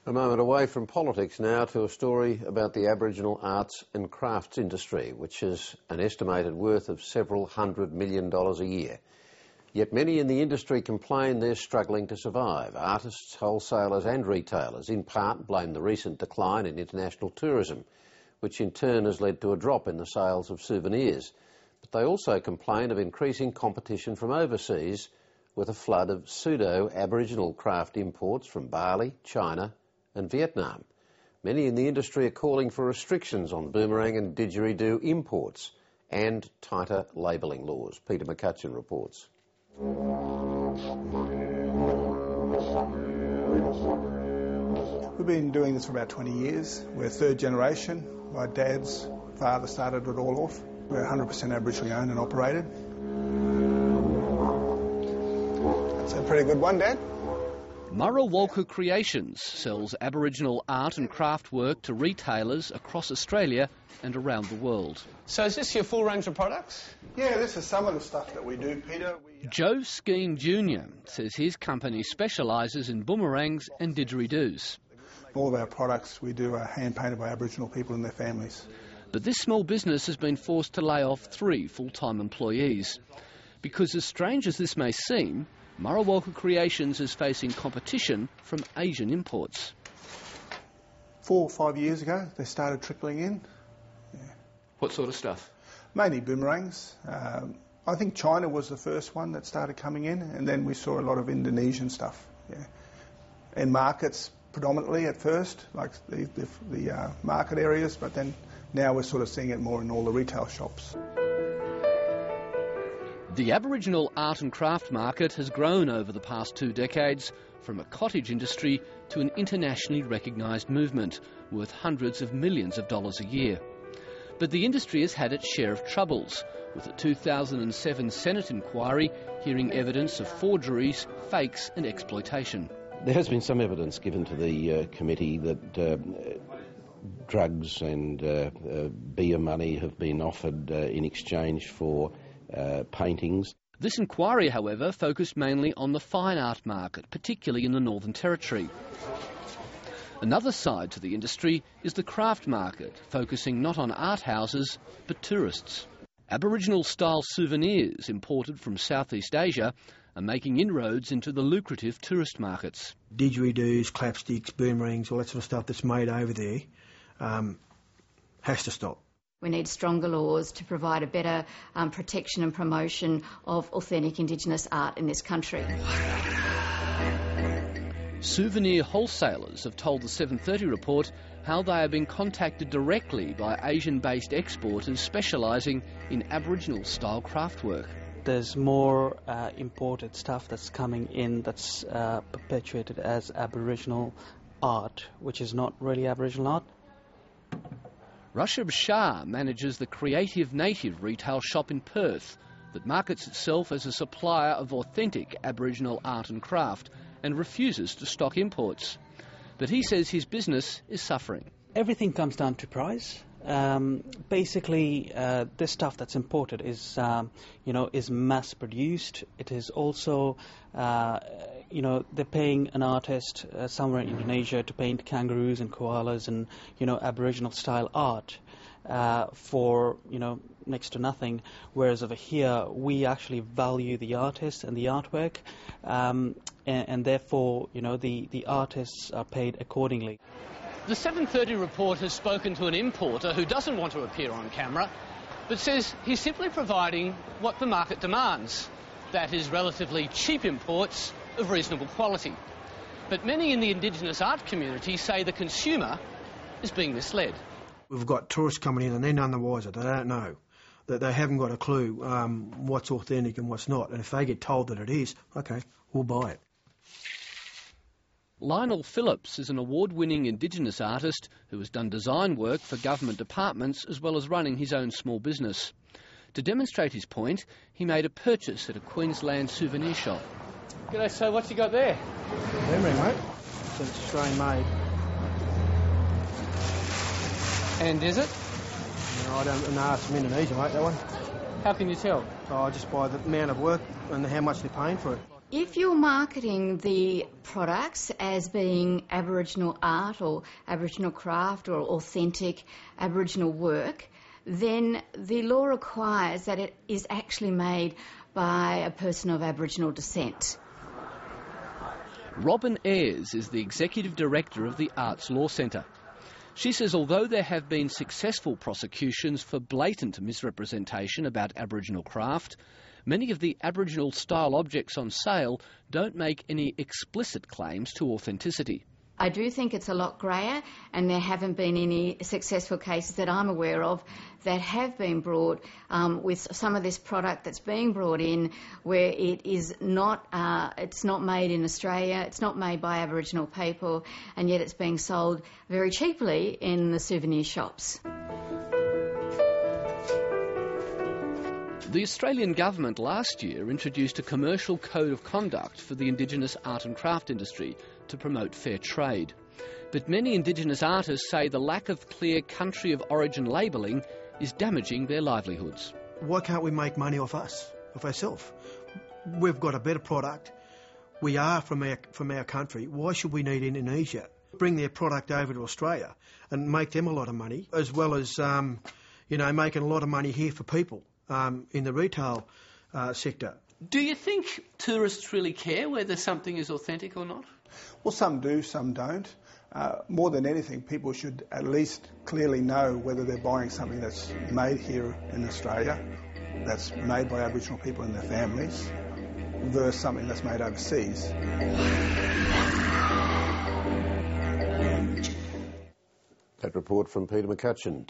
A moment away from politics now to a story about the Aboriginal arts and crafts industry, which has an estimated worth of several $100 million a year. Yet many in the industry complain they're struggling to survive. Artists, wholesalers and retailers in part blame the recent decline in international tourism, which in turn has led to a drop in the sales of souvenirs. But they also complain of increasing competition from overseas, with a flood of pseudo-aboriginal craft imports from Bali, China and Vietnam. Many in the industry are calling for restrictions on boomerang and didgeridoo imports and tighter labelling laws. Peter McCutcheon reports. We've been doing this for about 20 years. We're third generation. My dad's father started it all off. We're 100% Aboriginally owned and operated. That's a pretty good one, Dad. Murrawalka Creations sells Aboriginal art and craft work to retailers across Australia and around the world. So is this your full range of products? Yeah, this is some of the stuff that we do, Peter. Joe Skeen Jr. says his company specialises in boomerangs and didgeridoos. All of our products we do are hand-painted by Aboriginal people and their families. But this small business has been forced to lay off 3 full-time employees. Because as strange as this may seem, Murrawalka Creations is facing competition from Asian imports. 4 or 5 years ago, they started trickling in. Yeah. What sort of stuff? Mainly boomerangs. I think China was the first one that started coming in, and then we saw a lot of Indonesian stuff. Yeah. In markets predominantly at first, like the market areas, but then now we're sort of seeing it more in all the retail shops. The Aboriginal art and craft market has grown over the past 2 decades from a cottage industry to an internationally recognised movement worth hundreds of millions of dollars a year. But the industry has had its share of troubles, with a 2007 Senate inquiry hearing evidence of forgeries, fakes and exploitation. There has been some evidence given to the committee that drugs and beer money have been offered in exchange for paintings. This inquiry, however, focused mainly on the fine art market, particularly in the Northern Territory. Another side to the industry is the craft market, focusing not on art houses, but tourists. Aboriginal-style souvenirs imported from Southeast Asia are making inroads into the lucrative tourist markets. Didgeridoos, clapsticks, boomerangs, all that sort of stuff that's made over there has to stop. We need stronger laws to provide a better protection and promotion of authentic Indigenous art in this country. Souvenir wholesalers have told the 7:30 report how they are being contacted directly by Asian-based exporters specialising in Aboriginal-style craftwork. There's more imported stuff that's coming in that's perpetuated as Aboriginal art, which is not really Aboriginal art. Rashab Shah manages the Creative Native retail shop in Perth that markets itself as a supplier of authentic Aboriginal art and craft and refuses to stock imports. But he says his business is suffering. Everything comes down to price. Basically, this stuff that's imported is, is mass-produced. It is also, they're paying an artist somewhere in Indonesia to paint kangaroos and koalas and, Aboriginal-style art for, next to nothing. Whereas over here, we actually value the artist and the artwork, and therefore, the artists are paid accordingly. The 7:30 report has spoken to an importer who doesn't want to appear on camera, but says he's simply providing what the market demands. That is relatively cheap imports of reasonable quality. But many in the Indigenous art community say the consumer is being misled. We've got tourists coming in and they're none the wiser. They don't know. That they haven't got a clue what's authentic and what's not. And if they get told that it is, OK, we'll buy it. Lionel Phillips is an award-winning Indigenous artist who has done design work for government departments as well as running his own small business. To demonstrate his point, he made a purchase at a Queensland souvenir shop. G'day, so what you got there? Boomerang, mate. It's Australian made. And is it? No, I don't know. It's from Indonesia, mate, that one. How can you tell? Oh, just by the amount of work and how much they're paying for it. If you're marketing the products as being Aboriginal art or Aboriginal craft or authentic Aboriginal work, then the law requires that it is actually made by a person of Aboriginal descent. Robyn Ayers is the Executive Director of the Arts Law Centre. She says although there have been successful prosecutions for blatant misrepresentation about Aboriginal craft, many of the Aboriginal-style objects on sale don't make any explicit claims to authenticity. I do think it's a lot greyer, and there haven't been any successful cases that I'm aware of that have been brought with some of this product that's being brought in where it is not, it's not made in Australia, it's not made by Aboriginal people, and yet it's being sold very cheaply in the souvenir shops. The Australian government last year introduced a commercial code of conduct for the Indigenous art and craft industry to promote fair trade. But many Indigenous artists say the lack of clear country of origin labelling is damaging their livelihoods. Why can't we make money off us, off ourselves? We've got a better product. We are from our country. Why should we need Indonesia? Bring their product over to Australia and make them a lot of money, as well as making a lot of money here for people in the retail sector. Do you think tourists really care whether something is authentic or not? Well, some do, some don't. More than anything, people should at least clearly know whether they're buying something that's made here in Australia, that's made by Aboriginal people and their families, versus something that's made overseas. That report from Peter McCutcheon.